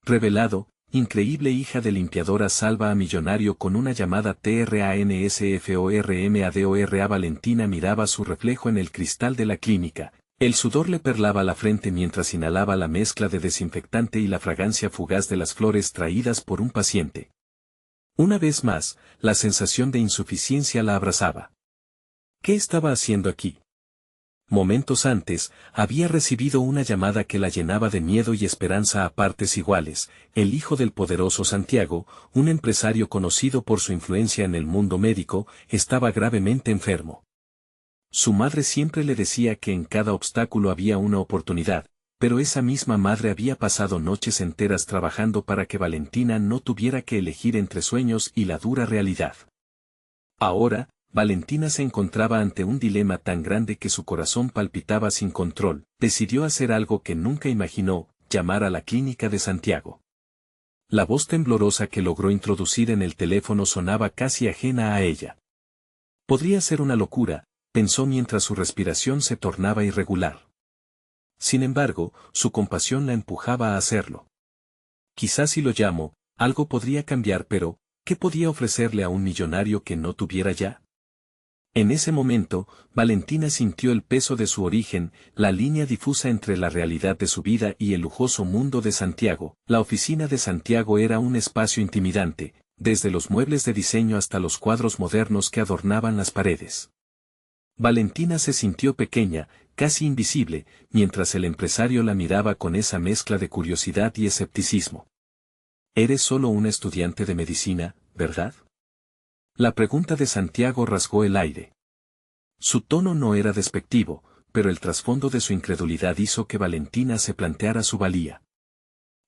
Revelado, increíble hija de limpiadora salva a millonario con una llamada TRANSFORMADORA. Valentina miraba su reflejo en el cristal de la clínica. El sudor le perlaba la frente mientras inhalaba la mezcla de desinfectante y la fragancia fugaz de las flores traídas por un paciente. Una vez más, la sensación de insuficiencia la abrazaba. ¿Qué estaba haciendo aquí? Momentos antes, había recibido una llamada que la llenaba de miedo y esperanza a partes iguales. El hijo del poderoso Santiago, un empresario conocido por su influencia en el mundo médico, estaba gravemente enfermo. Su madre siempre le decía que en cada obstáculo había una oportunidad, pero esa misma madre había pasado noches enteras trabajando para que Valentina no tuviera que elegir entre sueños y la dura realidad. Ahora, Valentina se encontraba ante un dilema tan grande que su corazón palpitaba sin control. Decidió hacer algo que nunca imaginó, llamar a la clínica de Santiago. La voz temblorosa que logró introducir en el teléfono sonaba casi ajena a ella. Podría ser una locura, pensó mientras su respiración se tornaba irregular. Sin embargo, su compasión la empujaba a hacerlo. Quizás si lo llamo, algo podría cambiar, pero ¿qué podía ofrecerle a un millonario que no tuviera ya? En ese momento, Valentina sintió el peso de su origen, la línea difusa entre la realidad de su vida y el lujoso mundo de Santiago. La oficina de Santiago era un espacio intimidante, desde los muebles de diseño hasta los cuadros modernos que adornaban las paredes. Valentina se sintió pequeña, casi invisible, mientras el empresario la miraba con esa mezcla de curiosidad y escepticismo. «Eres solo una estudiante de medicina, ¿verdad?». La pregunta de Santiago rasgó el aire. Su tono no era despectivo, pero el trasfondo de su incredulidad hizo que Valentina se planteara su valía.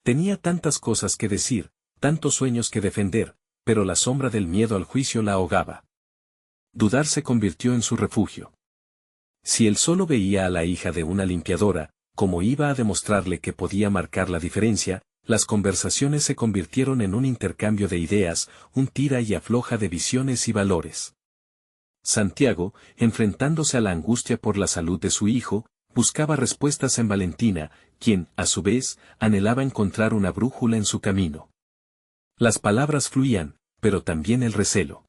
Tenía tantas cosas que decir, tantos sueños que defender, pero la sombra del miedo al juicio la ahogaba. Dudar se convirtió en su refugio. Si él solo veía a la hija de una limpiadora, ¿cómo iba a demostrarle que podía marcar la diferencia? Las conversaciones se convirtieron en un intercambio de ideas, un tira y afloja de visiones y valores. Santiago, enfrentándose a la angustia por la salud de su hijo, buscaba respuestas en Valentina, quien, a su vez, anhelaba encontrar una brújula en su camino. Las palabras fluían, pero también el recelo.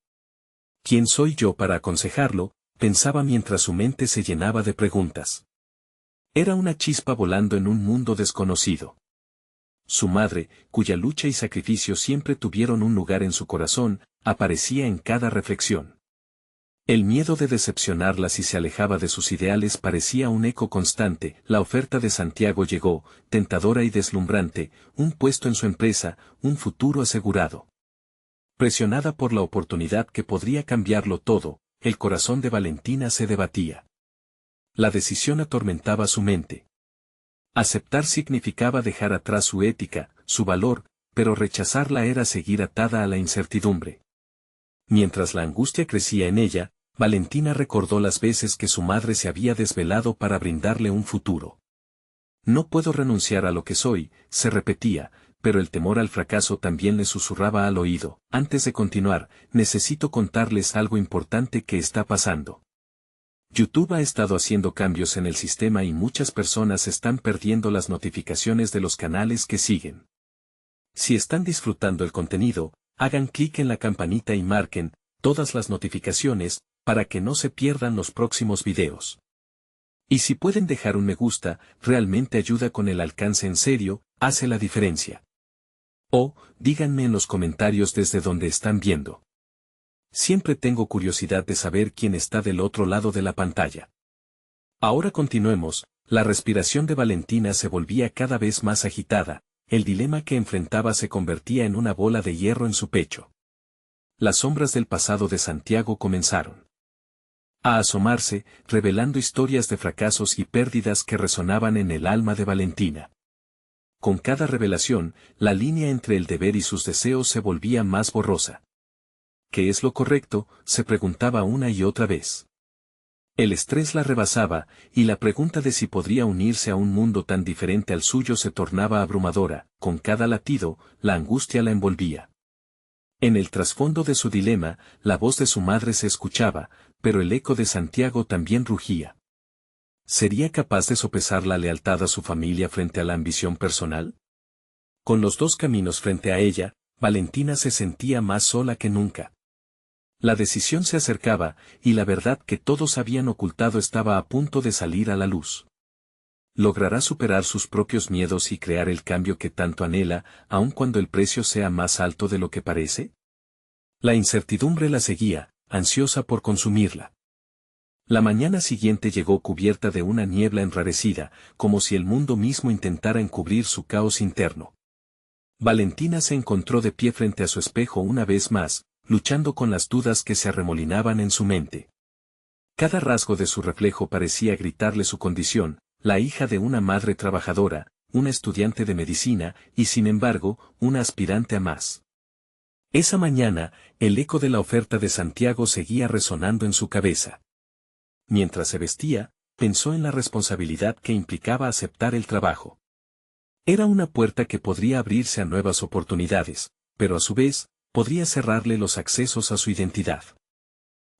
¿Quién soy yo para aconsejarlo?, pensaba mientras su mente se llenaba de preguntas. Era una chispa volando en un mundo desconocido. Su madre, cuya lucha y sacrificio siempre tuvieron un lugar en su corazón, aparecía en cada reflexión. El miedo de decepcionarla si se alejaba de sus ideales parecía un eco constante. La oferta de Santiago llegó, tentadora y deslumbrante, un puesto en su empresa, un futuro asegurado. Presionada por la oportunidad que podría cambiarlo todo, el corazón de Valentina se debatía. La decisión atormentaba su mente. Aceptar significaba dejar atrás su ética, su valor, pero rechazarla era seguir atada a la incertidumbre. Mientras la angustia crecía en ella, Valentina recordó las veces que su madre se había desvelado para brindarle un futuro. No puedo renunciar a lo que soy, se repetía, pero el temor al fracaso también le susurraba al oído. Antes de continuar, necesito contarles algo importante que está pasando. YouTube ha estado haciendo cambios en el sistema y muchas personas están perdiendo las notificaciones de los canales que siguen. Si están disfrutando el contenido, hagan clic en la campanita y marquen todas las notificaciones para que no se pierdan los próximos videos. Y si pueden dejar un me gusta, realmente ayuda con el alcance en serio, hace la diferencia. O, díganme en los comentarios desde donde están viendo. Siempre tengo curiosidad de saber quién está del otro lado de la pantalla. Ahora continuemos. La respiración de Valentina se volvía cada vez más agitada, el dilema que enfrentaba se convertía en una bola de hierro en su pecho. Las sombras del pasado de Santiago comenzaron a asomarse, revelando historias de fracasos y pérdidas que resonaban en el alma de Valentina. Con cada revelación, la línea entre el deber y sus deseos se volvía más borrosa. ¿Qué es lo correcto?, se preguntaba una y otra vez. El estrés la rebasaba, y la pregunta de si podría unirse a un mundo tan diferente al suyo se tornaba abrumadora. Con cada latido, la angustia la envolvía. En el trasfondo de su dilema, la voz de su madre se escuchaba, pero el eco de Santiago también rugía. ¿Sería capaz de sopesar la lealtad a su familia frente a la ambición personal? Con los dos caminos frente a ella, Valentina se sentía más sola que nunca. La decisión se acercaba, y la verdad que todos habían ocultado estaba a punto de salir a la luz. ¿Logrará superar sus propios miedos y crear el cambio que tanto anhela, aun cuando el precio sea más alto de lo que parece? La incertidumbre la seguía, ansiosa por consumirla. La mañana siguiente llegó cubierta de una niebla enrarecida, como si el mundo mismo intentara encubrir su caos interno. Valentina se encontró de pie frente a su espejo una vez más, luchando con las dudas que se arremolinaban en su mente. Cada rasgo de su reflejo parecía gritarle su condición, la hija de una madre trabajadora, una estudiante de medicina y sin embargo, una aspirante a más. Esa mañana, el eco de la oferta de Santiago seguía resonando en su cabeza. Mientras se vestía, pensó en la responsabilidad que implicaba aceptar el trabajo. Era una puerta que podría abrirse a nuevas oportunidades, pero a su vez, podría cerrarle los accesos a su identidad.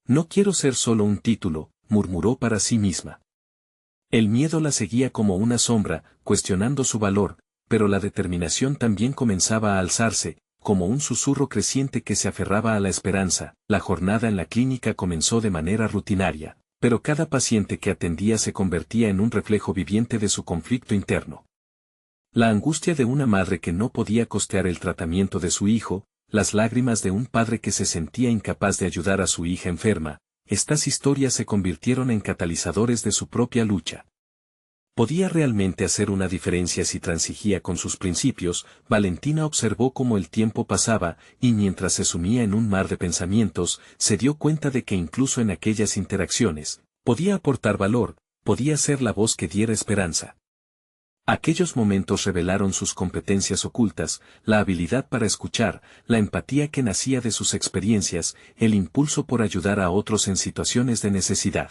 No quiero ser solo un título, murmuró para sí misma. El miedo la seguía como una sombra, cuestionando su valor, pero la determinación también comenzaba a alzarse, como un susurro creciente que se aferraba a la esperanza. La jornada en la clínica comenzó de manera rutinaria, pero cada paciente que atendía se convertía en un reflejo viviente de su conflicto interno. La angustia de una madre que no podía costear el tratamiento de su hijo, las lágrimas de un padre que se sentía incapaz de ayudar a su hija enferma, estas historias se convirtieron en catalizadores de su propia lucha. ¿Podía realmente hacer una diferencia si transigía con sus principios? Valentina observó cómo el tiempo pasaba, y mientras se sumía en un mar de pensamientos, se dio cuenta de que incluso en aquellas interacciones, podía aportar valor, podía ser la voz que diera esperanza. Aquellos momentos revelaron sus competencias ocultas, la habilidad para escuchar, la empatía que nacía de sus experiencias, el impulso por ayudar a otros en situaciones de necesidad.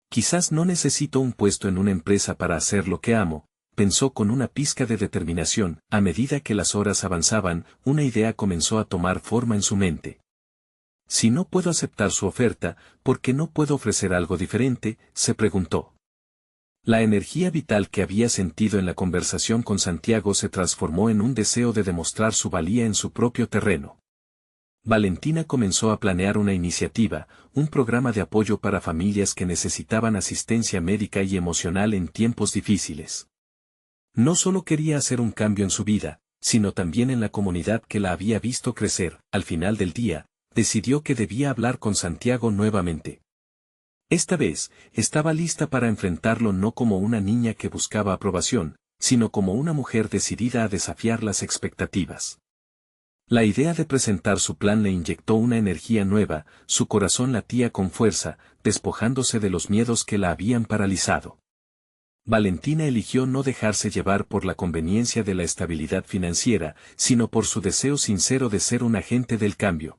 Quizás no necesito un puesto en una empresa para hacer lo que amo, pensó con una pizca de determinación. A medida que las horas avanzaban, una idea comenzó a tomar forma en su mente. Si no puedo aceptar su oferta, ¿por qué no puedo ofrecer algo diferente?, se preguntó. La energía vital que había sentido en la conversación con Santiago se transformó en un deseo de demostrar su valía en su propio terreno. Valentina comenzó a planear una iniciativa, un programa de apoyo para familias que necesitaban asistencia médica y emocional en tiempos difíciles. No solo quería hacer un cambio en su vida, sino también en la comunidad que la había visto crecer. Al final del día, decidió que debía hablar con Santiago nuevamente. Esta vez, estaba lista para enfrentarlo no como una niña que buscaba aprobación, sino como una mujer decidida a desafiar las expectativas. La idea de presentar su plan le inyectó una energía nueva, su corazón latía con fuerza, despojándose de los miedos que la habían paralizado. Valentina eligió no dejarse llevar por la conveniencia de la estabilidad financiera, sino por su deseo sincero de ser un agente del cambio.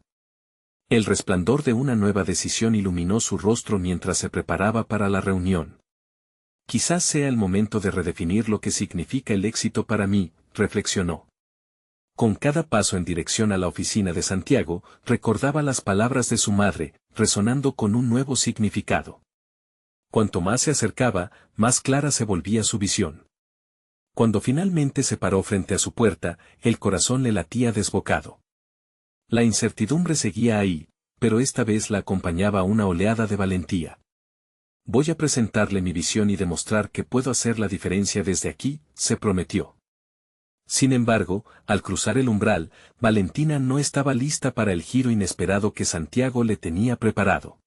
El resplandor de una nueva decisión iluminó su rostro mientras se preparaba para la reunión. Quizás sea el momento de redefinir lo que significa el éxito para mí, reflexionó. Con cada paso en dirección a la oficina de Santiago, recordaba las palabras de su madre, resonando con un nuevo significado. Cuanto más se acercaba, más clara se volvía su visión. Cuando finalmente se paró frente a su puerta, el corazón le latía desbocado. La incertidumbre seguía ahí, pero esta vez la acompañaba una oleada de valentía. Voy a presentarle mi visión y demostrar que puedo hacer la diferencia desde aquí, se prometió. Sin embargo, al cruzar el umbral, Valentina no estaba lista para el giro inesperado que Santiago le tenía preparado.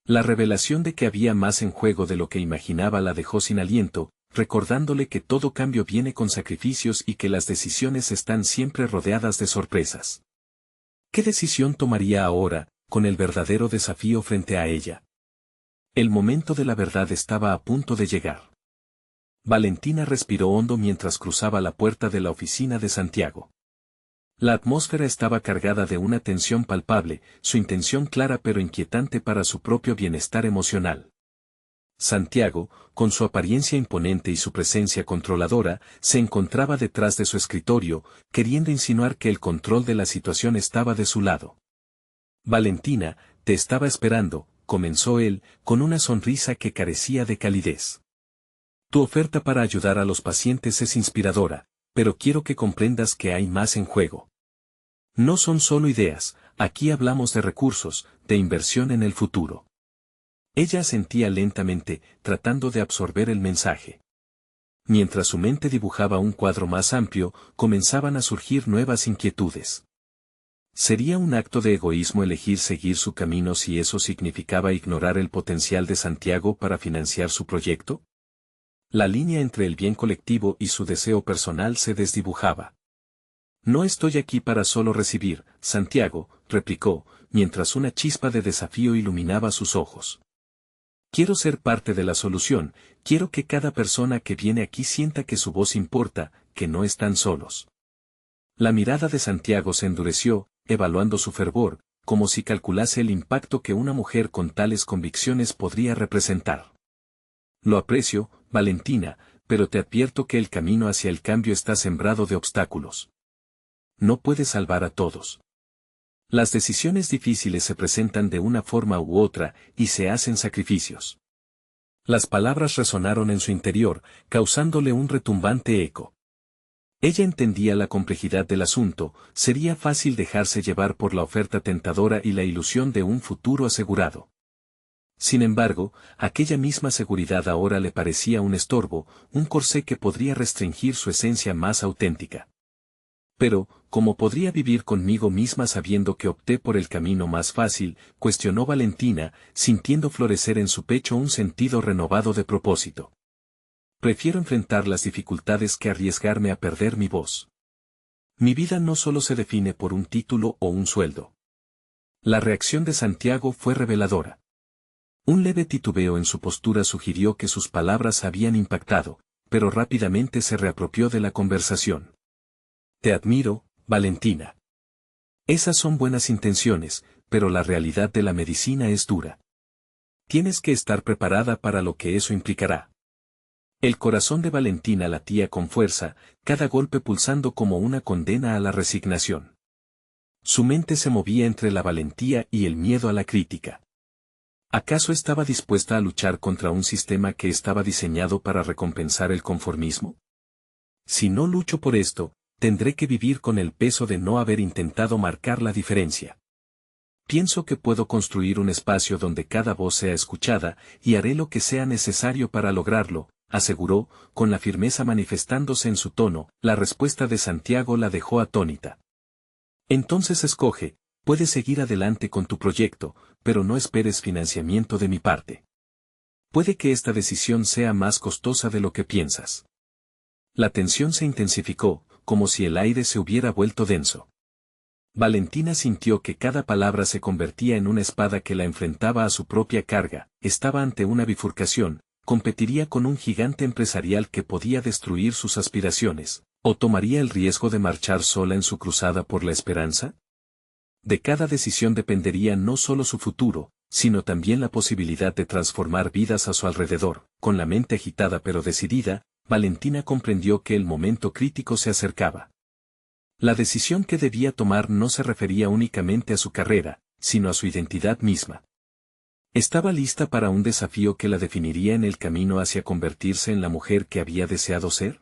La revelación de que había más en juego de lo que imaginaba la dejó sin aliento, recordándole que todo cambio viene con sacrificios y que las decisiones están siempre rodeadas de sorpresas. ¿Qué decisión tomaría ahora, con el verdadero desafío frente a ella? El momento de la verdad estaba a punto de llegar. Valentina respiró hondo mientras cruzaba la puerta de la oficina de Santiago. La atmósfera estaba cargada de una tensión palpable, su intención clara pero inquietante para su propio bienestar emocional. Santiago, con su apariencia imponente y su presencia controladora, se encontraba detrás de su escritorio, queriendo insinuar que el control de la situación estaba de su lado. Valentina, te estaba esperando, comenzó él, con una sonrisa que carecía de calidez. Tu oferta para ayudar a los pacientes es inspiradora, Pero quiero que comprendas que hay más en juego. No son solo ideas, aquí hablamos de recursos, de inversión en el futuro. Ella asentía lentamente, tratando de absorber el mensaje. Mientras su mente dibujaba un cuadro más amplio, comenzaban a surgir nuevas inquietudes. ¿Sería un acto de egoísmo elegir seguir su camino si eso significaba ignorar el potencial de Santiago para financiar su proyecto? La línea entre el bien colectivo y su deseo personal se desdibujaba. No estoy aquí para solo recibir, Santiago, replicó, mientras una chispa de desafío iluminaba sus ojos. Quiero ser parte de la solución, quiero que cada persona que viene aquí sienta que su voz importa, que no están solos. La mirada de Santiago se endureció, evaluando su fervor, como si calculase el impacto que una mujer con tales convicciones podría representar. Lo aprecio, Valentina, pero te advierto que el camino hacia el cambio está sembrado de obstáculos. No puedes salvar a todos. Las decisiones difíciles se presentan de una forma u otra, y se hacen sacrificios. Las palabras resonaron en su interior, causándole un retumbante eco. Ella entendía la complejidad del asunto, sería fácil dejarse llevar por la oferta tentadora y la ilusión de un futuro asegurado. Sin embargo, aquella misma seguridad ahora le parecía un estorbo, un corsé que podría restringir su esencia más auténtica. Pero, ¿cómo podría vivir conmigo misma sabiendo que opté por el camino más fácil?, cuestionó Valentina, sintiendo florecer en su pecho un sentido renovado de propósito. Prefiero enfrentar las dificultades que arriesgarme a perder mi voz. Mi vida no solo se define por un título o un sueldo. La reacción de Santiago fue reveladora. Un leve titubeo en su postura sugirió que sus palabras habían impactado, pero rápidamente se reapropió de la conversación. Te admiro, Valentina. Esas son buenas intenciones, pero la realidad de la medicina es dura. Tienes que estar preparada para lo que eso implicará. El corazón de Valentina latía con fuerza, cada golpe pulsando como una condena a la resignación. Su mente se movía entre la valentía y el miedo a la crítica. ¿Acaso estaba dispuesta a luchar contra un sistema que estaba diseñado para recompensar el conformismo? Si no lucho por esto, tendré que vivir con el peso de no haber intentado marcar la diferencia. Pienso que puedo construir un espacio donde cada voz sea escuchada, y haré lo que sea necesario para lograrlo, aseguró, con la firmeza manifestándose en su tono. La respuesta de Santiago la dejó atónita. Entonces escoge, puedes seguir adelante con tu proyecto, pero no esperes financiamiento de mi parte. Puede que esta decisión sea más costosa de lo que piensas. La tensión se intensificó, como si el aire se hubiera vuelto denso. Valentina sintió que cada palabra se convertía en una espada que la enfrentaba a su propia carga, estaba ante una bifurcación, competiría con un gigante empresarial que podía destruir sus aspiraciones, o tomaría el riesgo de marchar sola en su cruzada por la esperanza. De cada decisión dependería no solo su futuro, sino también la posibilidad de transformar vidas a su alrededor. Con la mente agitada pero decidida, Valentina comprendió que el momento crítico se acercaba. La decisión que debía tomar no se refería únicamente a su carrera, sino a su identidad misma. Estaba lista para un desafío que la definiría en el camino hacia convertirse en la mujer que había deseado ser.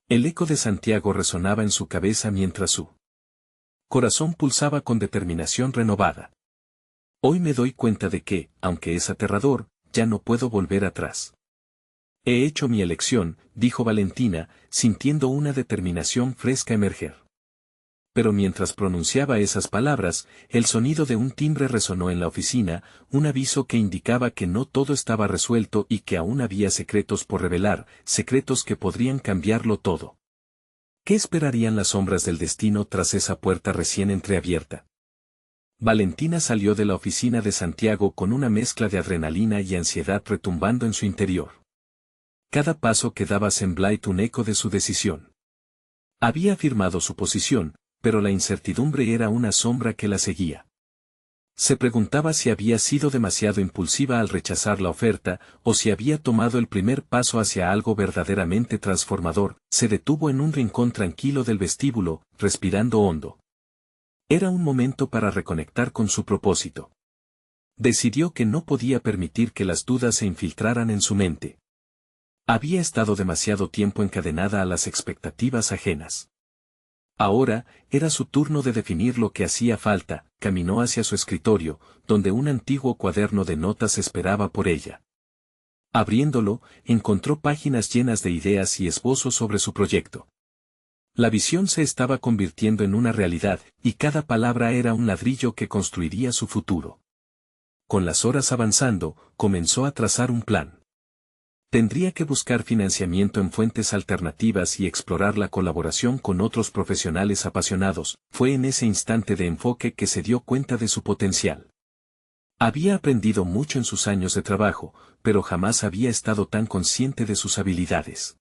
El eco de Santiago resonaba en su cabeza mientras su corazón pulsaba con determinación renovada. Hoy me doy cuenta de que, aunque es aterrador, ya no puedo volver atrás. He hecho mi elección, dijo Valentina, sintiendo una determinación fresca emerger. Pero mientras pronunciaba esas palabras, el sonido de un timbre resonó en la oficina, un aviso que indicaba que no todo estaba resuelto y que aún había secretos por revelar, secretos que podrían cambiarlo todo. ¿Qué esperarían las sombras del destino tras esa puerta recién entreabierta? Valentina salió de la oficina de Santiago con una mezcla de adrenalina y ansiedad retumbando en su interior. Cada paso que daba semblaba un eco de su decisión. Había afirmado su posición, pero la incertidumbre era una sombra que la seguía. Se preguntaba si había sido demasiado impulsiva al rechazar la oferta, o si había tomado el primer paso hacia algo verdaderamente transformador. Se detuvo en un rincón tranquilo del vestíbulo, respirando hondo. Era un momento para reconectar con su propósito. Decidió que no podía permitir que las dudas se infiltraran en su mente. Había estado demasiado tiempo encadenada a las expectativas ajenas. Ahora, era su turno de definir lo que hacía falta. Caminó hacia su escritorio, donde un antiguo cuaderno de notas esperaba por ella. Abriéndolo, encontró páginas llenas de ideas y esbozos sobre su proyecto. La visión se estaba convirtiendo en una realidad, y cada palabra era un ladrillo que construiría su futuro. Con las horas avanzando, comenzó a trazar un plan. Tendría que buscar financiamiento en fuentes alternativas y explorar la colaboración con otros profesionales apasionados. Fue en ese instante de enfoque que se dio cuenta de su potencial. Había aprendido mucho en sus años de trabajo, pero jamás había estado tan consciente de sus habilidades.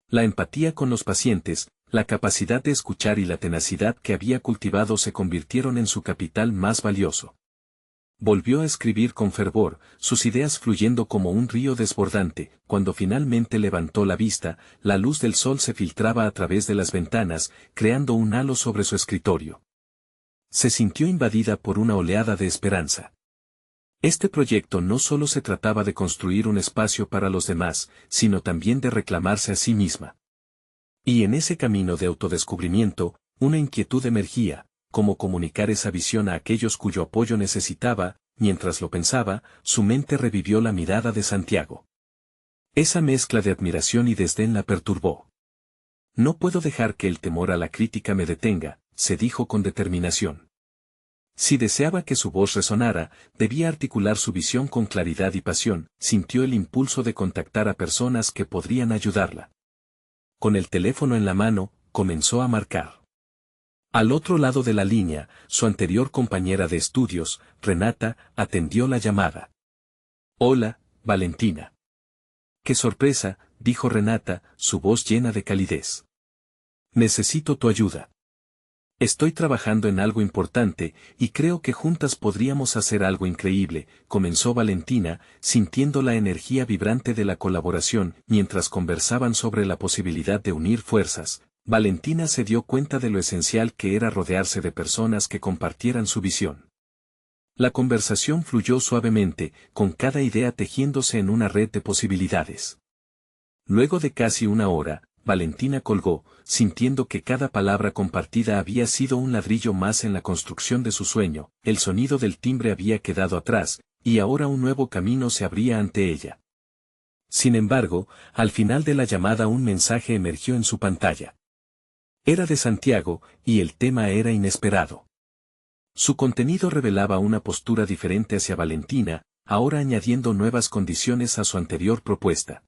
La empatía con los pacientes, la capacidad de escuchar y la tenacidad que había cultivado se convirtieron en su capital más valioso. Volvió a escribir con fervor, sus ideas fluyendo como un río desbordante. Cuando finalmente levantó la vista, la luz del sol se filtraba a través de las ventanas, creando un halo sobre su escritorio. Se sintió invadida por una oleada de esperanza. Este proyecto no solo se trataba de construir un espacio para los demás, sino también de reclamarse a sí misma. Y en ese camino de autodescubrimiento, una inquietud emergía: cómo comunicar esa visión a aquellos cuyo apoyo necesitaba. Mientras lo pensaba, su mente revivió la mirada de Santiago. Esa mezcla de admiración y desdén la perturbó. No puedo dejar que el temor a la crítica me detenga, se dijo con determinación. Si deseaba que su voz resonara, debía articular su visión con claridad y pasión. Sintió el impulso de contactar a personas que podrían ayudarla. Con el teléfono en la mano, comenzó a marcar. Al otro lado de la línea, su anterior compañera de estudios, Renata, atendió la llamada. «Hola, Valentina». «Qué sorpresa», dijo Renata, su voz llena de calidez. «Necesito tu ayuda. Estoy trabajando en algo importante, y creo que juntas podríamos hacer algo increíble», comenzó Valentina, sintiendo la energía vibrante de la colaboración. Mientras conversaban sobre la posibilidad de unir fuerzas, Valentina se dio cuenta de lo esencial que era rodearse de personas que compartieran su visión. La conversación fluyó suavemente, con cada idea tejiéndose en una red de posibilidades. Luego de casi una hora, Valentina colgó, sintiendo que cada palabra compartida había sido un ladrillo más en la construcción de su sueño. El sonido del timbre había quedado atrás, y ahora un nuevo camino se abría ante ella. Sin embargo, al final de la llamada un mensaje emergió en su pantalla. Era de Santiago, y el tema era inesperado. Su contenido revelaba una postura diferente hacia Valentina, ahora añadiendo nuevas condiciones a su anterior propuesta.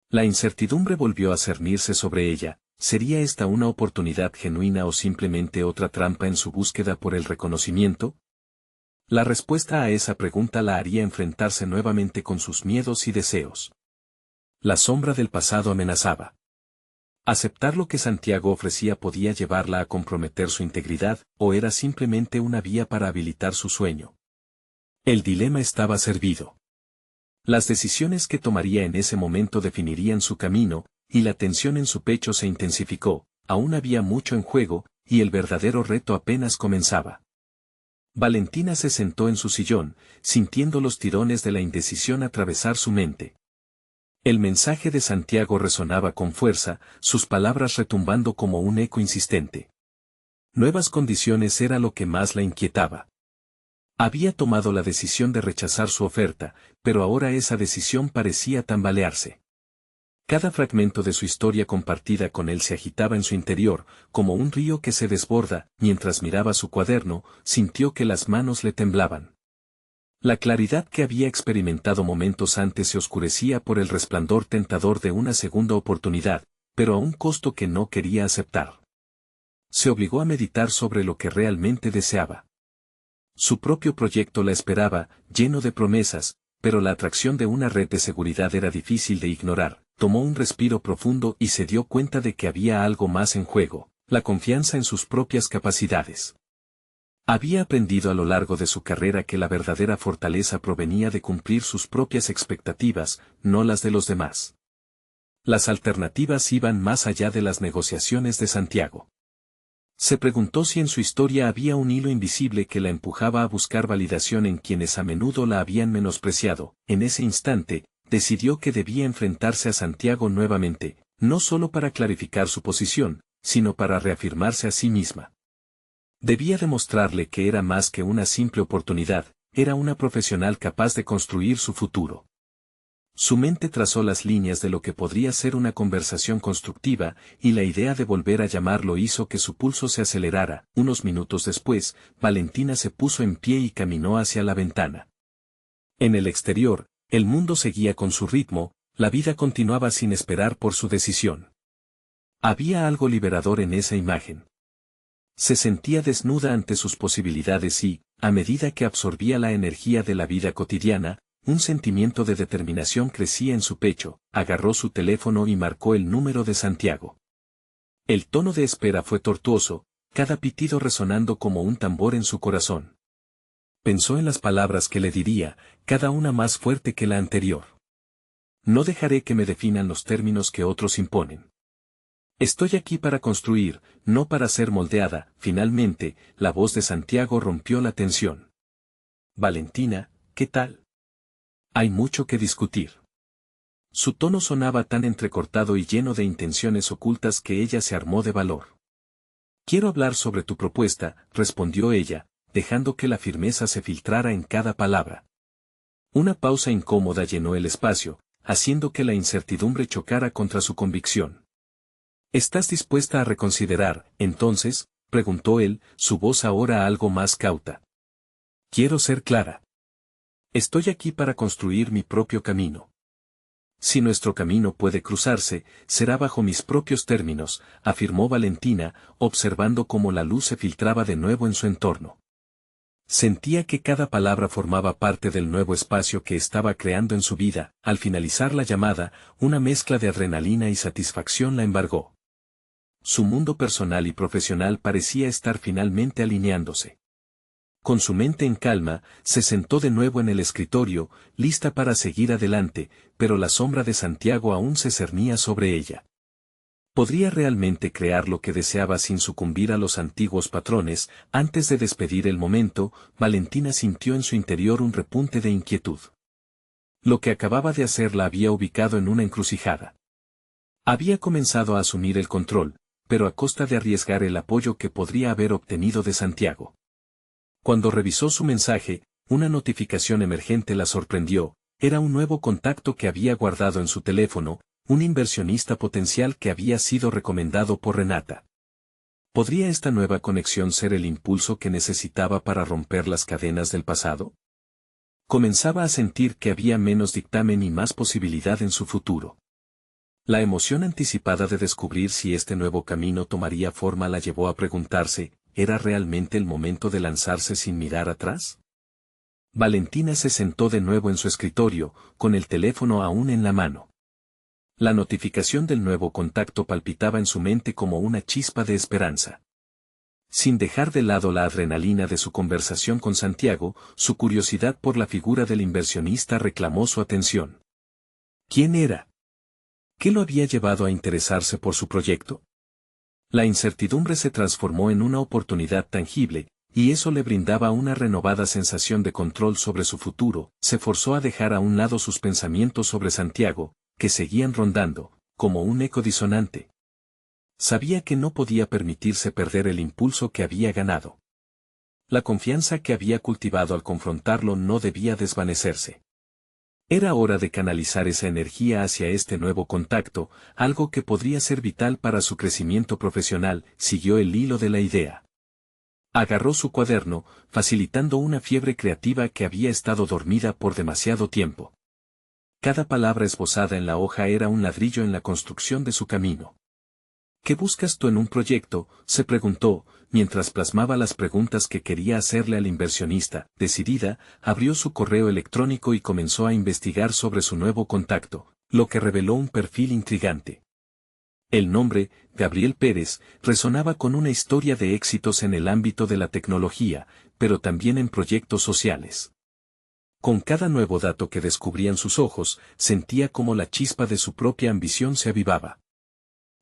La incertidumbre volvió a cernirse sobre ella. ¿Sería esta una oportunidad genuina o simplemente otra trampa en su búsqueda por el reconocimiento? La respuesta a esa pregunta la haría enfrentarse nuevamente con sus miedos y deseos. La sombra del pasado amenazaba. Aceptar lo que Santiago ofrecía podía llevarla a comprometer su integridad, o era simplemente una vía para habilitar su sueño. El dilema estaba servido. Las decisiones que tomaría en ese momento definirían su camino, y la tensión en su pecho se intensificó. Aún había mucho en juego, y el verdadero reto apenas comenzaba. Valentina se sentó en su sillón, sintiendo los tirones de la indecisión atravesar su mente. El mensaje de Santiago resonaba con fuerza, sus palabras retumbando como un eco insistente. Nuevas condiciones era lo que más la inquietaba. Había tomado la decisión de rechazar su oferta, pero ahora esa decisión parecía tambalearse. Cada fragmento de su historia compartida con él se agitaba en su interior, como un río que se desborda. Mientras miraba su cuaderno, sintió que las manos le temblaban. La claridad que había experimentado momentos antes se oscurecía por el resplandor tentador de una segunda oportunidad, pero a un costo que no quería aceptar. Se obligó a meditar sobre lo que realmente deseaba. Su propio proyecto la esperaba, lleno de promesas, pero la atracción de una red de seguridad era difícil de ignorar. Tomó un respiro profundo y se dio cuenta de que había algo más en juego: la confianza en sus propias capacidades. Había aprendido a lo largo de su carrera que la verdadera fortaleza provenía de cumplir sus propias expectativas, no las de los demás. Las alternativas iban más allá de las negociaciones de Santiago. Se preguntó si en su historia había un hilo invisible que la empujaba a buscar validación en quienes a menudo la habían menospreciado. En ese instante, decidió que debía enfrentarse a Santiago nuevamente, no solo para clarificar su posición, sino para reafirmarse a sí misma. Debía demostrarle que era más que una simple oportunidad, era una profesional capaz de construir su futuro. Su mente trazó las líneas de lo que podría ser una conversación constructiva, y la idea de volver a llamarlo hizo que su pulso se acelerara. Unos minutos después, Valentina se puso en pie y caminó hacia la ventana. En el exterior, el mundo seguía con su ritmo, la vida continuaba sin esperar por su decisión. Había algo liberador en esa imagen. Se sentía desnuda ante sus posibilidades y, a medida que absorbía la energía de la vida cotidiana, un sentimiento de determinación crecía en su pecho. Agarró su teléfono y marcó el número de Santiago. El tono de espera fue tortuoso, cada pitido resonando como un tambor en su corazón. Pensó en las palabras que le diría, cada una más fuerte que la anterior. No dejaré que me definan los términos que otros imponen. Estoy aquí para construir, no para ser moldeada. Finalmente, la voz de Santiago rompió la tensión. Valentina, ¿qué tal? Hay mucho que discutir. Su tono sonaba tan entrecortado y lleno de intenciones ocultas que ella se armó de valor. Quiero hablar sobre tu propuesta, respondió ella, dejando que la firmeza se filtrara en cada palabra. Una pausa incómoda llenó el espacio, haciendo que la incertidumbre chocara contra su convicción. ¿Estás dispuesta a reconsiderar, entonces? Preguntó él, su voz ahora algo más cauta. Quiero ser clara. Estoy aquí para construir mi propio camino. Si nuestro camino puede cruzarse, será bajo mis propios términos, afirmó Valentina, observando cómo la luz se filtraba de nuevo en su entorno. Sentía que cada palabra formaba parte del nuevo espacio que estaba creando en su vida. Al finalizar la llamada, una mezcla de adrenalina y satisfacción la embargó. Su mundo personal y profesional parecía estar finalmente alineándose. Con su mente en calma, se sentó de nuevo en el escritorio, lista para seguir adelante, pero la sombra de Santiago aún se cernía sobre ella. ¿Podría realmente crear lo que deseaba sin sucumbir a los antiguos patrones? Antes de despedir el momento, Valentina sintió en su interior un repunte de inquietud. Lo que acababa de hacer la había ubicado en una encrucijada. Había comenzado a asumir el control, pero a costa de arriesgar el apoyo que podría haber obtenido de Santiago. Cuando revisó su mensaje, una notificación emergente la sorprendió. Era un nuevo contacto que había guardado en su teléfono, un inversionista potencial que había sido recomendado por Renata. ¿Podría esta nueva conexión ser el impulso que necesitaba para romper las cadenas del pasado? Comenzaba a sentir que había menos dictamen y más posibilidad en su futuro. La emoción anticipada de descubrir si este nuevo camino tomaría forma la llevó a preguntarse, ¿era realmente el momento de lanzarse sin mirar atrás? Valentina se sentó de nuevo en su escritorio, con el teléfono aún en la mano. La notificación del nuevo contacto palpitaba en su mente como una chispa de esperanza. Sin dejar de lado la adrenalina de su conversación con Santiago, su curiosidad por la figura del inversionista reclamó su atención. ¿Quién era? ¿Qué lo había llevado a interesarse por su proyecto? La incertidumbre se transformó en una oportunidad tangible, y eso le brindaba una renovada sensación de control sobre su futuro. Se forzó a dejar a un lado sus pensamientos sobre Santiago, que seguían rondando, como un eco disonante. Sabía que no podía permitirse perder el impulso que había ganado. La confianza que había cultivado al confrontarlo no debía desvanecerse. Era hora de canalizar esa energía hacia este nuevo contacto, algo que podría ser vital para su crecimiento profesional. Siguió el hilo de la idea. Agarró su cuaderno, facilitando una fiebre creativa que había estado dormida por demasiado tiempo. Cada palabra esbozada en la hoja era un ladrillo en la construcción de su camino. ¿Qué buscas tú en un proyecto?, se preguntó, mientras plasmaba las preguntas que quería hacerle al inversionista. Decidida, abrió su correo electrónico y comenzó a investigar sobre su nuevo contacto, lo que reveló un perfil intrigante. El nombre, Gabriel Pérez, resonaba con una historia de éxitos en el ámbito de la tecnología, pero también en proyectos sociales. Con cada nuevo dato que descubrían sus ojos, sentía como la chispa de su propia ambición se avivaba.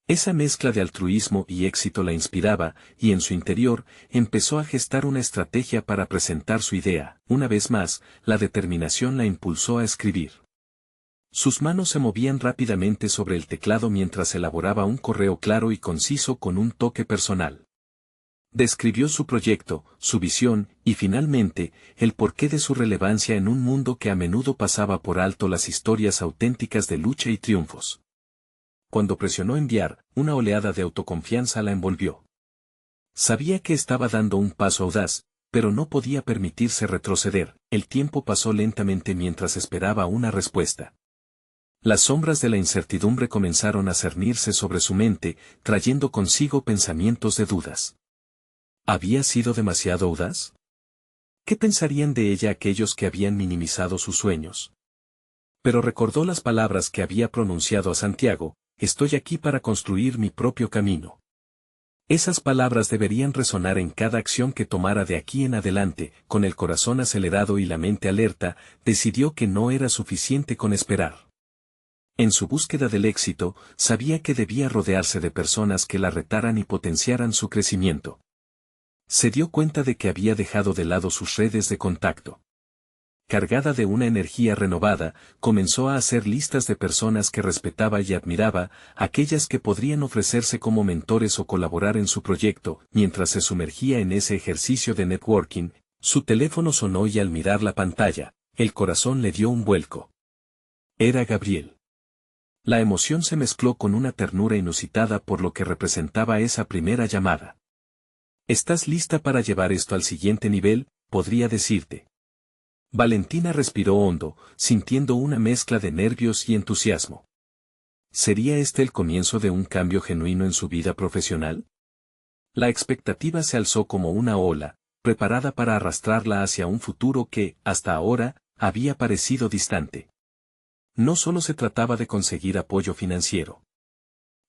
Esa mezcla de altruismo y éxito la inspiraba, y en su interior, empezó a gestar una estrategia para presentar su idea. Una vez más, la determinación la impulsó a escribir. Sus manos se movían rápidamente sobre el teclado mientras elaboraba un correo claro y conciso con un toque personal. Describió su proyecto, su visión, y finalmente, el porqué de su relevancia en un mundo que a menudo pasaba por alto las historias auténticas de lucha y triunfos. Cuando presionó enviar, una oleada de autoconfianza la envolvió. Sabía que estaba dando un paso audaz, pero no podía permitirse retroceder. El tiempo pasó lentamente mientras esperaba una respuesta. Las sombras de la incertidumbre comenzaron a cernirse sobre su mente, trayendo consigo pensamientos de dudas. ¿Había sido demasiado audaz? ¿Qué pensarían de ella aquellos que habían minimizado sus sueños? Pero recordó las palabras que había pronunciado a Santiago: estoy aquí para construir mi propio camino. Esas palabras deberían resonar en cada acción que tomara de aquí en adelante. Con el corazón acelerado y la mente alerta, decidió que no era suficiente con esperar. En su búsqueda del éxito, sabía que debía rodearse de personas que la retaran y potenciaran su crecimiento. Se dio cuenta de que había dejado de lado sus redes de contacto. Cargada de una energía renovada, comenzó a hacer listas de personas que respetaba y admiraba, aquellas que podrían ofrecerse como mentores o colaborar en su proyecto. Mientras se sumergía en ese ejercicio de networking, su teléfono sonó y al mirar la pantalla, el corazón le dio un vuelco. Era Gabriel. La emoción se mezcló con una ternura inusitada por lo que representaba esa primera llamada. ¿Estás lista para llevar esto al siguiente nivel?, podría decirte. Valentina respiró hondo, sintiendo una mezcla de nervios y entusiasmo. ¿Sería este el comienzo de un cambio genuino en su vida profesional? La expectativa se alzó como una ola, preparada para arrastrarla hacia un futuro que, hasta ahora, había parecido distante. No solo se trataba de conseguir apoyo financiero.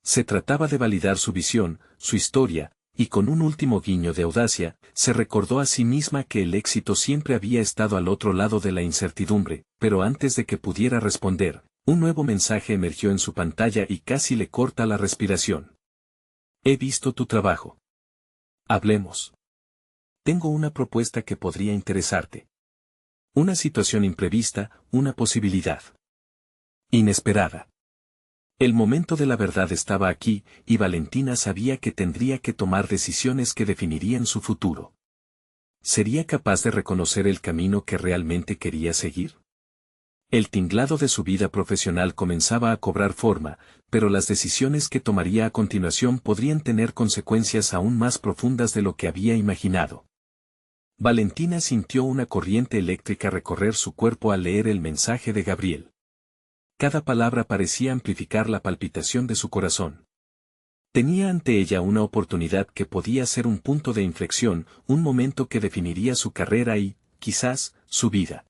Se trataba de validar su visión, su historia, y con un último guiño de audacia, se recordó a sí misma que el éxito siempre había estado al otro lado de la incertidumbre. Pero antes de que pudiera responder, un nuevo mensaje emergió en su pantalla y casi le corta la respiración. He visto tu trabajo. Hablemos. Tengo una propuesta que podría interesarte. Una situación imprevista, una posibilidad inesperada. El momento de la verdad estaba aquí, y Valentina sabía que tendría que tomar decisiones que definirían su futuro. ¿Sería capaz de reconocer el camino que realmente quería seguir? El tinglado de su vida profesional comenzaba a cobrar forma, pero las decisiones que tomaría a continuación podrían tener consecuencias aún más profundas de lo que había imaginado. Valentina sintió una corriente eléctrica recorrer su cuerpo al leer el mensaje de Gabriel. Cada palabra parecía amplificar la palpitación de su corazón. Tenía ante ella una oportunidad que podía ser un punto de inflexión, un momento que definiría su carrera y, quizás, su vida.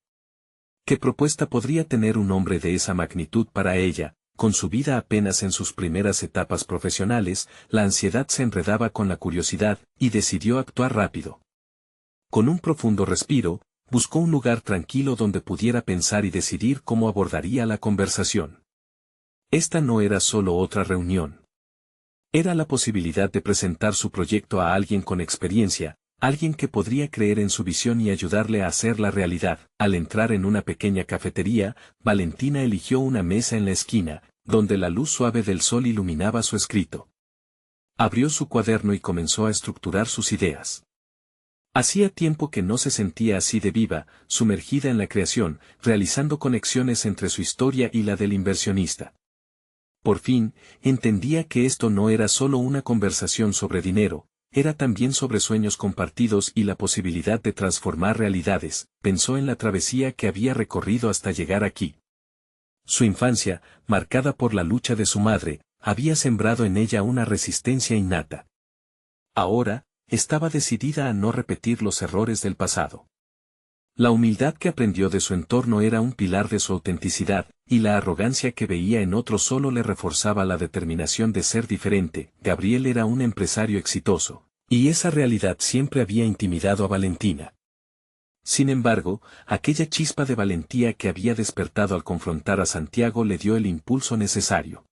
¿Qué propuesta podría tener un hombre de esa magnitud para ella? Con su vida apenas en sus primeras etapas profesionales, la ansiedad se enredaba con la curiosidad, y decidió actuar rápido. Con un profundo respiro, buscó un lugar tranquilo donde pudiera pensar y decidir cómo abordaría la conversación. Esta no era solo otra reunión. Era la posibilidad de presentar su proyecto a alguien con experiencia, alguien que podría creer en su visión y ayudarle a hacerla realidad. Al entrar en una pequeña cafetería, Valentina eligió una mesa en la esquina, donde la luz suave del sol iluminaba su escrito. Abrió su cuaderno y comenzó a estructurar sus ideas. Hacía tiempo que no se sentía así de viva, sumergida en la creación, realizando conexiones entre su historia y la del inversionista. Por fin, entendía que esto no era solo una conversación sobre dinero, era también sobre sueños compartidos y la posibilidad de transformar realidades. Pensó en la travesía que había recorrido hasta llegar aquí. Su infancia, marcada por la lucha de su madre, había sembrado en ella una resistencia innata. Ahora, estaba decidida a no repetir los errores del pasado. La humildad que aprendió de su entorno era un pilar de su autenticidad, y la arrogancia que veía en otros solo le reforzaba la determinación de ser diferente. Gabriel era un empresario exitoso, y esa realidad siempre había intimidado a Valentina. Sin embargo, aquella chispa de valentía que había despertado al confrontar a Santiago le dio el impulso necesario.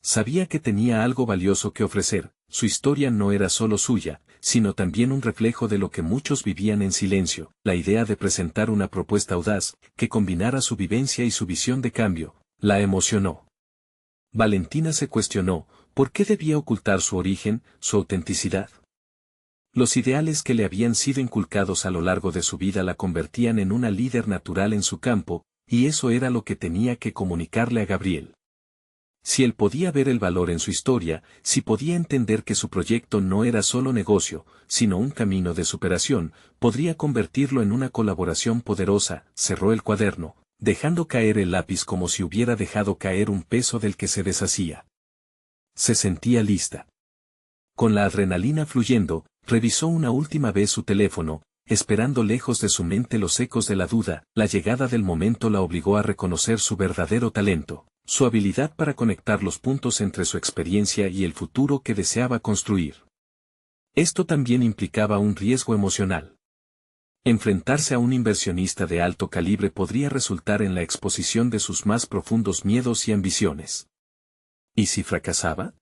Sabía que tenía algo valioso que ofrecer. Su historia no era solo suya, sino también un reflejo de lo que muchos vivían en silencio. La idea de presentar una propuesta audaz, que combinara su vivencia y su visión de cambio, La emocionó. Valentina se cuestionó, ¿por qué debía ocultar su origen, su autenticidad? Los ideales que le habían sido inculcados a lo largo de su vida la convertían en una líder natural en su campo, y eso era lo que tenía que comunicarle a Gabriel. Si él podía ver el valor en su historia, si podía entender que su proyecto no era solo negocio, sino un camino de superación, podría convertirlo en una colaboración poderosa. Cerró el cuaderno, dejando caer el lápiz como si hubiera dejado caer un peso del que se deshacía. Se sentía lista. Con la adrenalina fluyendo, revisó una última vez su teléfono, esperando lejos de su mente los ecos de la duda. La llegada del momento la obligó a reconocer su verdadero talento, su habilidad para conectar los puntos entre su experiencia y el futuro que deseaba construir. Esto también implicaba un riesgo emocional. Enfrentarse a un inversionista de alto calibre podría resultar en la exposición de sus más profundos miedos y ambiciones. ¿Y si fracasaba?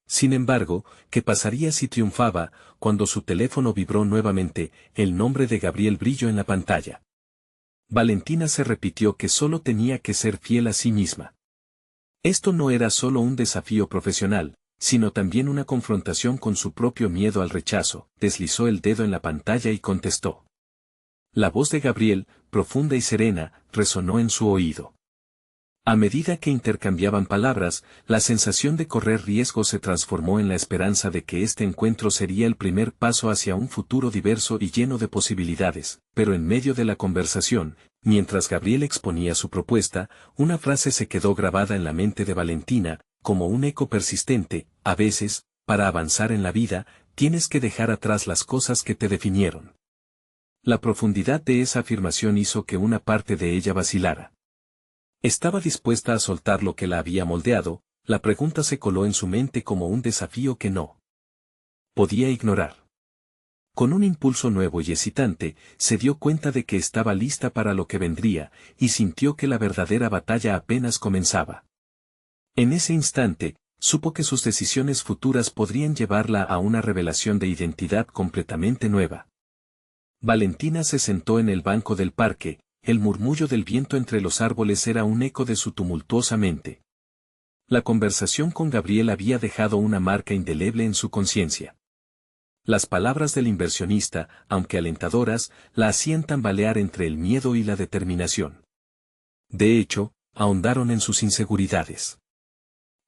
Sin embargo, ¿qué pasaría si triunfaba? Cuando su teléfono vibró nuevamente, el nombre de Gabriel brilló en la pantalla. Valentina se repitió que solo tenía que ser fiel a sí misma. Esto no era solo un desafío profesional, sino también una confrontación con su propio miedo al rechazo. Deslizó el dedo en la pantalla y contestó. La voz de Gabriel, profunda y serena, resonó en su oído. A medida que intercambiaban palabras, la sensación de correr riesgo se transformó en la esperanza de que este encuentro sería el primer paso hacia un futuro diverso y lleno de posibilidades. Pero en medio de la conversación, mientras Gabriel exponía su propuesta, una frase se quedó grabada en la mente de Valentina, como un eco persistente. A veces, para avanzar en la vida, tienes que dejar atrás las cosas que te definieron. La profundidad de esa afirmación hizo que una parte de ella vacilara. Estaba dispuesta a soltar lo que la había moldeado. La pregunta se coló en su mente como un desafío que no podía ignorar. Con un impulso nuevo y excitante, se dio cuenta de que estaba lista para lo que vendría, y sintió que la verdadera batalla apenas comenzaba. En ese instante, supo que sus decisiones futuras podrían llevarla a una revelación de identidad completamente nueva. Valentina se sentó en el banco del parque. El murmullo del viento entre los árboles era un eco de su tumultuosa mente. La conversación con Gabriel había dejado una marca indeleble en su conciencia. Las palabras del inversionista, aunque alentadoras, la hacían tambalear entre el miedo y la determinación. De hecho, ahondaron en sus inseguridades.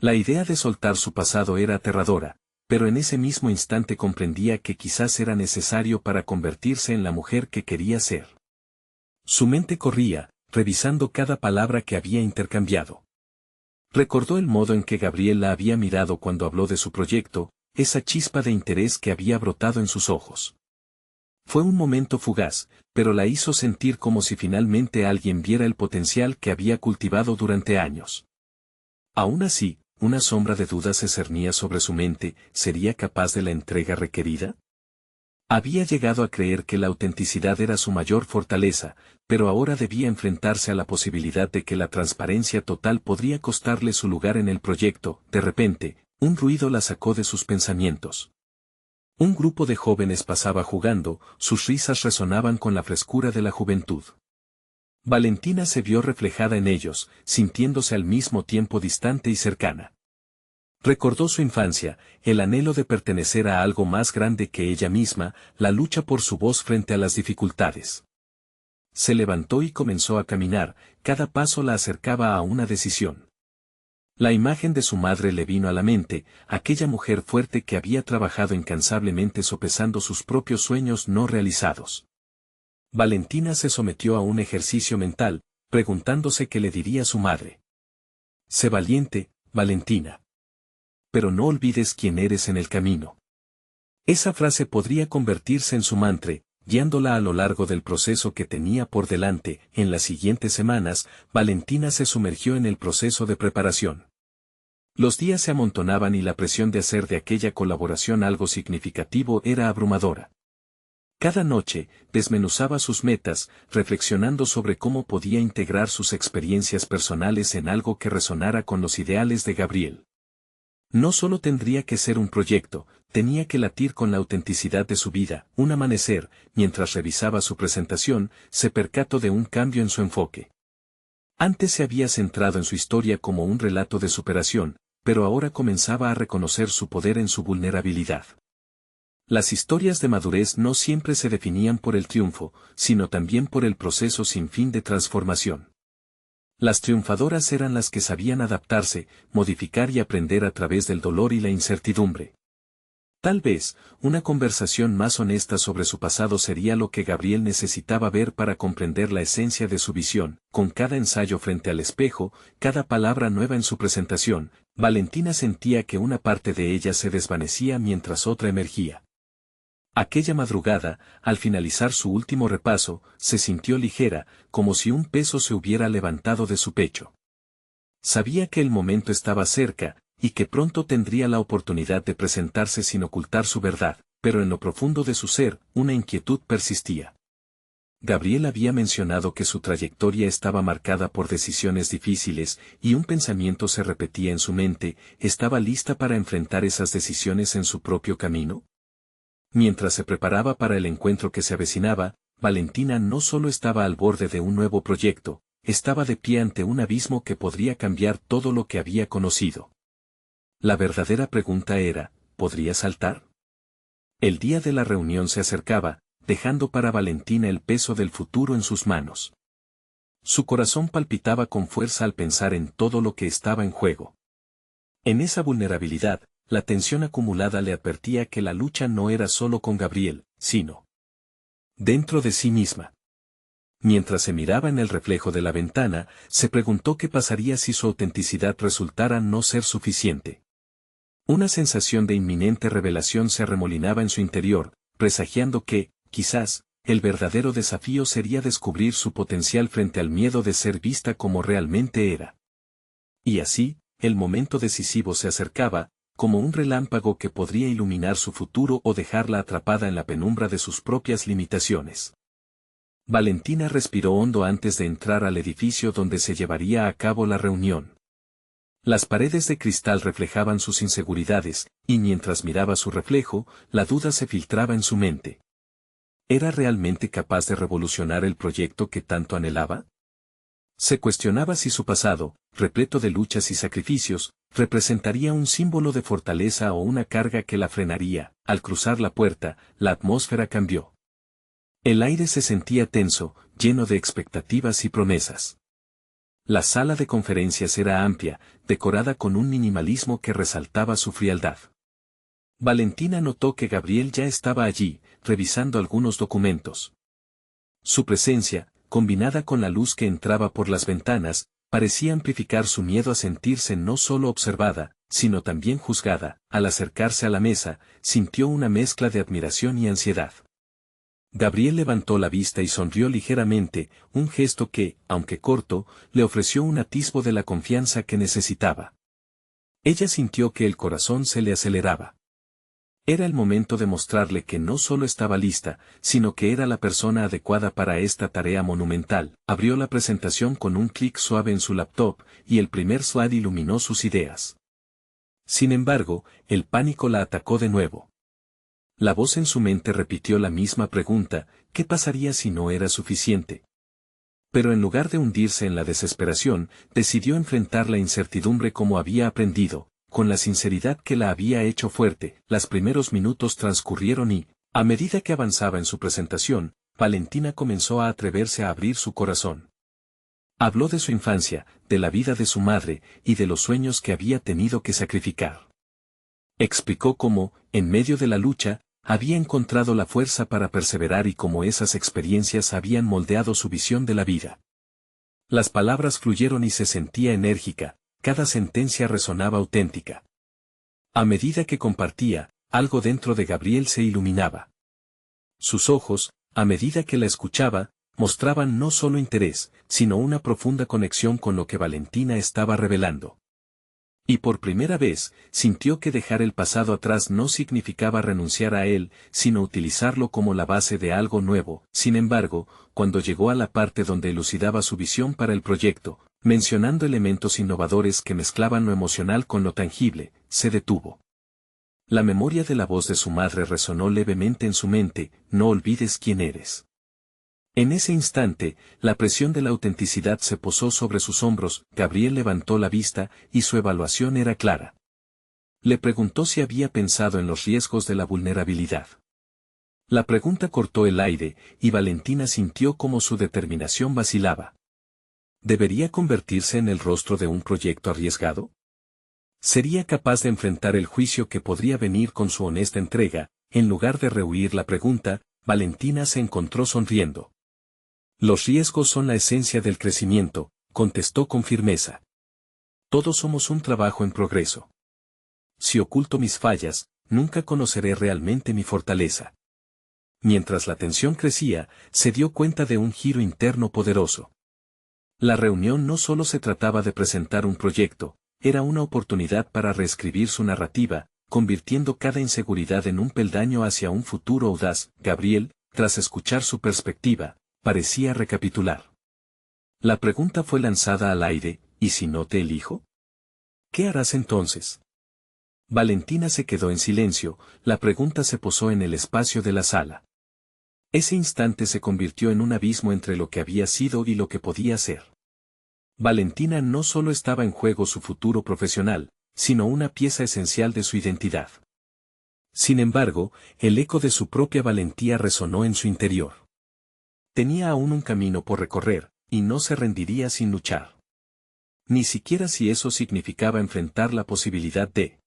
La idea de soltar su pasado era aterradora, pero en ese mismo instante comprendía que quizás era necesario para convertirse en la mujer que quería ser. Su mente corría, revisando cada palabra que había intercambiado. Recordó el modo en que Gabriel la había mirado cuando habló de su proyecto, esa chispa de interés que había brotado en sus ojos. Fue un momento fugaz, pero la hizo sentir como si finalmente alguien viera el potencial que había cultivado durante años. Aún así, una sombra de duda se cernía sobre su mente. ¿Sería capaz de la entrega requerida? Había llegado a creer que la autenticidad era su mayor fortaleza, pero ahora debía enfrentarse a la posibilidad de que la transparencia total podría costarle su lugar en el proyecto. De repente, un ruido la sacó de sus pensamientos. Un grupo de jóvenes pasaba jugando, sus risas resonaban con la frescura de la juventud. Valentina se vio reflejada en ellos, sintiéndose al mismo tiempo distante y cercana. Recordó su infancia, el anhelo de pertenecer a algo más grande que ella misma, la lucha por su voz frente a las dificultades. Se levantó y comenzó a caminar. Cada paso la acercaba a una decisión. La imagen de su madre le vino a la mente, aquella mujer fuerte que había trabajado incansablemente sopesando sus propios sueños no realizados. Valentina se sometió a un ejercicio mental, preguntándose qué le diría su madre. Sé valiente, Valentina. Pero no olvides quién eres en el camino. Esa frase podría convertirse en su mantra, guiándola a lo largo del proceso que tenía por delante. En las siguientes semanas, Valentina se sumergió en el proceso de preparación. Los días se amontonaban y la presión de hacer de aquella colaboración algo significativo era abrumadora. Cada noche, desmenuzaba sus metas, reflexionando sobre cómo podía integrar sus experiencias personales en algo que resonara con los ideales de Gabriel. No solo tendría que ser un proyecto, tenía que latir con la autenticidad de su vida. Un amanecer, mientras revisaba su presentación, se percató de un cambio en su enfoque. Antes se había centrado en su historia como un relato de superación, pero ahora comenzaba a reconocer su poder en su vulnerabilidad. Las historias de madurez no siempre se definían por el triunfo, sino también por el proceso sin fin de transformación. Las triunfadoras eran las que sabían adaptarse, modificar y aprender a través del dolor y la incertidumbre. Tal vez, una conversación más honesta sobre su pasado sería lo que Gabriel necesitaba ver para comprender la esencia de su visión. Con cada ensayo frente al espejo, cada palabra nueva en su presentación, Valentina sentía que una parte de ella se desvanecía mientras otra emergía. Aquella madrugada, al finalizar su último repaso, se sintió ligera, como si un peso se hubiera levantado de su pecho. Sabía que el momento estaba cerca, y que pronto tendría la oportunidad de presentarse sin ocultar su verdad, pero en lo profundo de su ser, una inquietud persistía. Gabriel había mencionado que su trayectoria estaba marcada por decisiones difíciles, y un pensamiento se repetía en su mente: ¿estaba lista para enfrentar esas decisiones en su propio camino? Mientras se preparaba para el encuentro que se avecinaba, Valentina no solo estaba al borde de un nuevo proyecto, estaba de pie ante un abismo que podría cambiar todo lo que había conocido. La verdadera pregunta era, ¿podría saltar? El día de la reunión se acercaba, dejando para Valentina el peso del futuro en sus manos. Su corazón palpitaba con fuerza al pensar en todo lo que estaba en juego. En esa vulnerabilidad, la tensión acumulada le advertía que la lucha no era solo con Gabriel, sino dentro de sí misma. Mientras se miraba en el reflejo de la ventana, se preguntó qué pasaría si su autenticidad resultara no ser suficiente. Una sensación de inminente revelación se arremolinaba en su interior, presagiando que, quizás, el verdadero desafío sería descubrir su potencial frente al miedo de ser vista como realmente era. Y así, el momento decisivo se acercaba, como un relámpago que podría iluminar su futuro o dejarla atrapada en la penumbra de sus propias limitaciones. Valentina respiró hondo antes de entrar al edificio donde se llevaría a cabo la reunión. Las paredes de cristal reflejaban sus inseguridades, y mientras miraba su reflejo, la duda se filtraba en su mente. ¿Era realmente capaz de revolucionar el proyecto que tanto anhelaba? Se cuestionaba si su pasado, repleto de luchas y sacrificios, representaría un símbolo de fortaleza o una carga que la frenaría. Al cruzar la puerta, la atmósfera cambió. El aire se sentía tenso, lleno de expectativas y promesas. La sala de conferencias era amplia, decorada con un minimalismo que resaltaba su frialdad. Valentina notó que Gabriel ya estaba allí, revisando algunos documentos. Su presencia, combinada con la luz que entraba por las ventanas, parecía amplificar su miedo a sentirse no solo observada, sino también juzgada. Al acercarse a la mesa, sintió una mezcla de admiración y ansiedad. Gabriel levantó la vista y sonrió ligeramente, un gesto que, aunque corto, le ofreció un atisbo de la confianza que necesitaba. Ella sintió que el corazón se le aceleraba. Era el momento de mostrarle que no solo estaba lista, sino que era la persona adecuada para esta tarea monumental. Abrió la presentación con un clic suave en su laptop, y el primer slide iluminó sus ideas. Sin embargo, el pánico la atacó de nuevo. La voz en su mente repitió la misma pregunta: ¿qué pasaría si no era suficiente? Pero en lugar de hundirse en la desesperación, decidió enfrentar la incertidumbre como había aprendido, con la sinceridad que la había hecho fuerte. Los primeros minutos transcurrieron y, a medida que avanzaba en su presentación, Valentina comenzó a atreverse a abrir su corazón. Habló de su infancia, de la vida de su madre, y de los sueños que había tenido que sacrificar. Explicó cómo, en medio de la lucha, había encontrado la fuerza para perseverar y cómo esas experiencias habían moldeado su visión de la vida. Las palabras fluyeron y se sentía enérgica, cada sentencia resonaba auténtica. A medida que compartía, algo dentro de Gabriel se iluminaba. Sus ojos, a medida que la escuchaba, mostraban no solo interés, sino una profunda conexión con lo que Valentina estaba revelando. Y por primera vez, sintió que dejar el pasado atrás no significaba renunciar a él, sino utilizarlo como la base de algo nuevo. Sin embargo, cuando llegó a la parte donde elucidaba su visión para el proyecto, mencionando elementos innovadores que mezclaban lo emocional con lo tangible, se detuvo. La memoria de la voz de su madre resonó levemente en su mente: no olvides quién eres. En ese instante, la presión de la autenticidad se posó sobre sus hombros. Gabriel levantó la vista, y su evaluación era clara. Le preguntó si había pensado en los riesgos de la vulnerabilidad. La pregunta cortó el aire, y Valentina sintió como su determinación vacilaba. ¿Debería convertirse en el rostro de un proyecto arriesgado? ¿Sería capaz de enfrentar el juicio que podría venir con su honesta entrega? En lugar de rehuir la pregunta, Valentina se encontró sonriendo. Los riesgos son la esencia del crecimiento, contestó con firmeza. Todos somos un trabajo en progreso. Si oculto mis fallas, nunca conoceré realmente mi fortaleza. Mientras la tensión crecía, se dio cuenta de un giro interno poderoso. La reunión no solo se trataba de presentar un proyecto, era una oportunidad para reescribir su narrativa, convirtiendo cada inseguridad en un peldaño hacia un futuro audaz. Gabriel, tras escuchar su perspectiva, parecía recapitular. La pregunta fue lanzada al aire: ¿y si no te elijo? ¿Qué harás entonces? Valentina se quedó en silencio, la pregunta se posó en el espacio de la sala. Ese instante se convirtió en un abismo entre lo que había sido y lo que podía ser. Valentina no solo estaba en juego su futuro profesional, sino una pieza esencial de su identidad. Sin embargo, el eco de su propia valentía resonó en su interior. Tenía aún un camino por recorrer, y no se rendiría sin luchar. Ni siquiera si eso significaba enfrentar la posibilidad de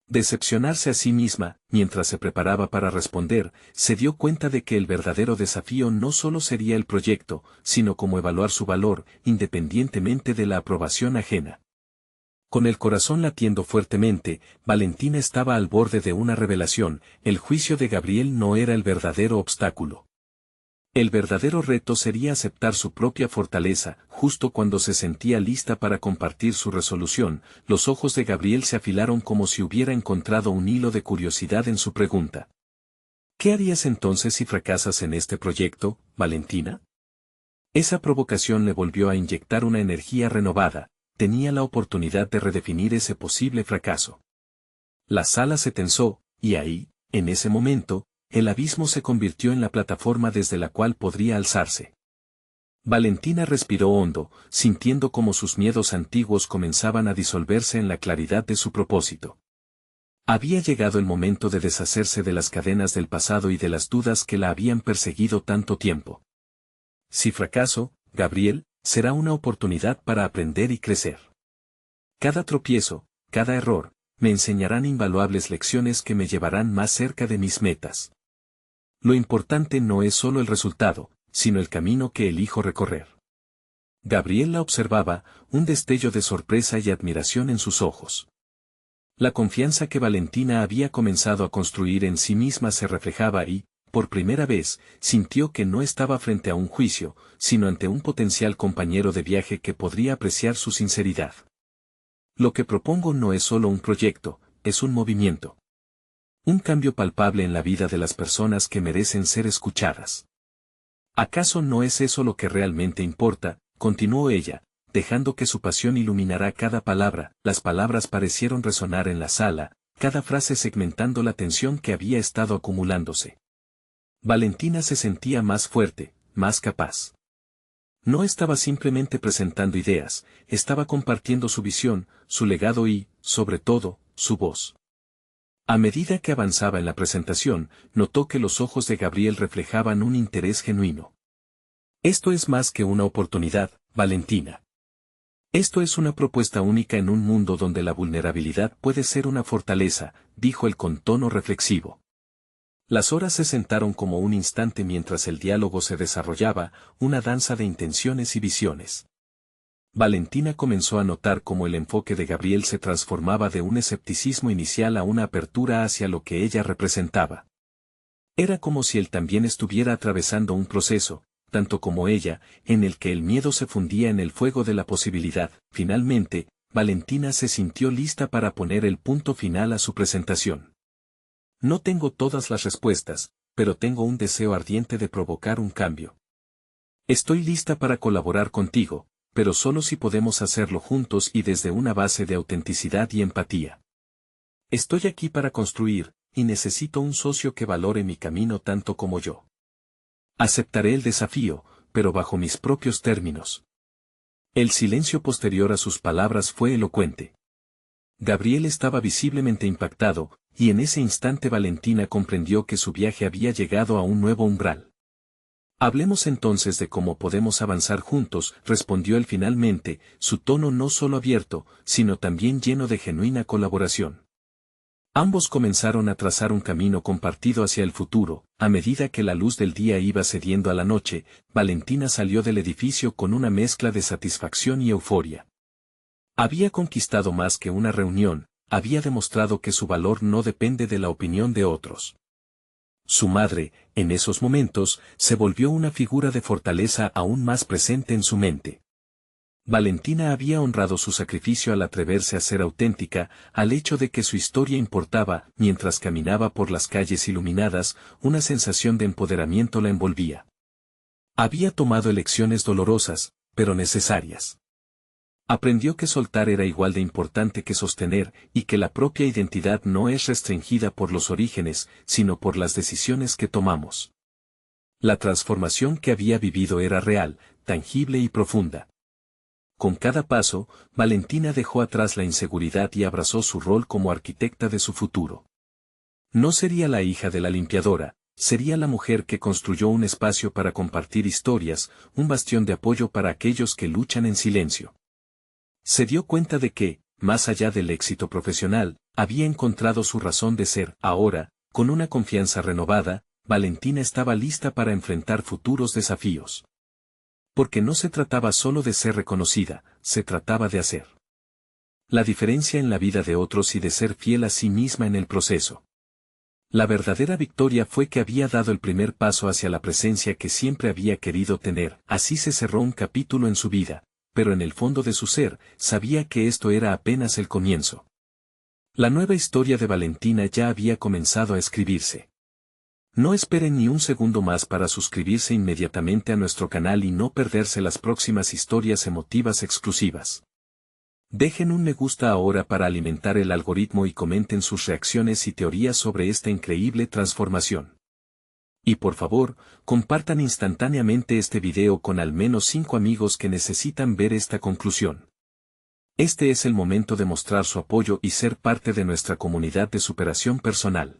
decepcionarse a sí misma. Mientras se preparaba para responder, se dio cuenta de que el verdadero desafío no solo sería el proyecto, sino cómo evaluar su valor, independientemente de la aprobación ajena. Con el corazón latiendo fuertemente, Valentina estaba al borde de una revelación: el juicio de Gabriel no era el verdadero obstáculo. El verdadero reto sería aceptar su propia fortaleza. Justo cuando se sentía lista para compartir su resolución, los ojos de Gabriel se afilaron como si hubiera encontrado un hilo de curiosidad en su pregunta. ¿Qué harías entonces si fracasas en este proyecto, Valentina? Esa provocación le volvió a inyectar una energía renovada. Tenía la oportunidad de redefinir ese posible fracaso. La sala se tensó, y ahí, en ese momento, el abismo se convirtió en la plataforma desde la cual podría alzarse. Valentina respiró hondo, sintiendo cómo sus miedos antiguos comenzaban a disolverse en la claridad de su propósito. Había llegado el momento de deshacerse de las cadenas del pasado y de las dudas que la habían perseguido tanto tiempo. Si fracaso, Gabriel, será una oportunidad para aprender y crecer. Cada tropiezo, cada error, me enseñarán invaluables lecciones que me llevarán más cerca de mis metas. Lo importante no es solo el resultado, sino el camino que elijo recorrer. Gabriel la observaba, un destello de sorpresa y admiración en sus ojos. La confianza que Valentina había comenzado a construir en sí misma se reflejaba y, por primera vez, sintió que no estaba frente a un juicio, sino ante un potencial compañero de viaje que podría apreciar su sinceridad. Lo que propongo no es solo un proyecto, es un movimiento. Un cambio palpable en la vida de las personas que merecen ser escuchadas. ¿Acaso no es eso lo que realmente importa?, continuó ella, dejando que su pasión iluminara cada palabra. Las palabras parecieron resonar en la sala, cada frase segmentando la tensión que había estado acumulándose. Valentina se sentía más fuerte, más capaz. No estaba simplemente presentando ideas, estaba compartiendo su visión, su legado y, sobre todo, su voz. A medida que avanzaba en la presentación, notó que los ojos de Gabriel reflejaban un interés genuino. Esto es más que una oportunidad, Valentina. Esto es una propuesta única en un mundo donde la vulnerabilidad puede ser una fortaleza, dijo él con tono reflexivo. Las horas se sentaron como un instante mientras el diálogo se desarrollaba, una danza de intenciones y visiones. Valentina comenzó a notar cómo el enfoque de Gabriel se transformaba de un escepticismo inicial a una apertura hacia lo que ella representaba. Era como si él también estuviera atravesando un proceso, tanto como ella, en el que el miedo se fundía en el fuego de la posibilidad. Finalmente, Valentina se sintió lista para poner el punto final a su presentación. No tengo todas las respuestas, pero tengo un deseo ardiente de provocar un cambio. Estoy lista para colaborar contigo, pero solo si podemos hacerlo juntos y desde una base de autenticidad y empatía. Estoy aquí para construir, y necesito un socio que valore mi camino tanto como yo. Aceptaré el desafío, pero bajo mis propios términos. El silencio posterior a sus palabras fue elocuente. Gabriel estaba visiblemente impactado, y en ese instante Valentina comprendió que su viaje había llegado a un nuevo umbral. Hablemos entonces de cómo podemos avanzar juntos, respondió él finalmente, su tono no solo abierto, sino también lleno de genuina colaboración. Ambos comenzaron a trazar un camino compartido hacia el futuro. A medida que la luz del día iba cediendo a la noche, Valentina salió del edificio con una mezcla de satisfacción y euforia. Había conquistado más que una reunión, había demostrado que su valor no depende de la opinión de otros. Su madre, en esos momentos, se volvió una figura de fortaleza aún más presente en su mente. Valentina había honrado su sacrificio al atreverse a ser auténtica, al hecho de que su historia importaba. Mientras caminaba por las calles iluminadas, una sensación de empoderamiento la envolvía. Había tomado elecciones dolorosas, pero necesarias. Aprendió que soltar era igual de importante que sostener, y que la propia identidad no es restringida por los orígenes, sino por las decisiones que tomamos. La transformación que había vivido era real, tangible y profunda. Con cada paso, Valentina dejó atrás la inseguridad y abrazó su rol como arquitecta de su futuro. No sería la hija de la limpiadora, sería la mujer que construyó un espacio para compartir historias, un bastión de apoyo para aquellos que luchan en silencio. Se dio cuenta de que, más allá del éxito profesional, había encontrado su razón de ser. Ahora, con una confianza renovada, Valentina estaba lista para enfrentar futuros desafíos. Porque no se trataba solo de ser reconocida, se trataba de hacer la diferencia en la vida de otros y de ser fiel a sí misma en el proceso. La verdadera victoria fue que había dado el primer paso hacia la presencia que siempre había querido tener. Así se cerró un capítulo en su vida, pero en el fondo de su ser, sabía que esto era apenas el comienzo. La nueva historia de Valentina ya había comenzado a escribirse. No esperen ni un segundo más para suscribirse inmediatamente a nuestro canal y no perderse las próximas historias emotivas exclusivas. Dejen un me gusta ahora para alimentar el algoritmo y comenten sus reacciones y teorías sobre esta increíble transformación. Y por favor, compartan instantáneamente este video con al menos 5 amigos que necesitan ver esta conclusión. Este es el momento de mostrar su apoyo y ser parte de nuestra comunidad de superación personal.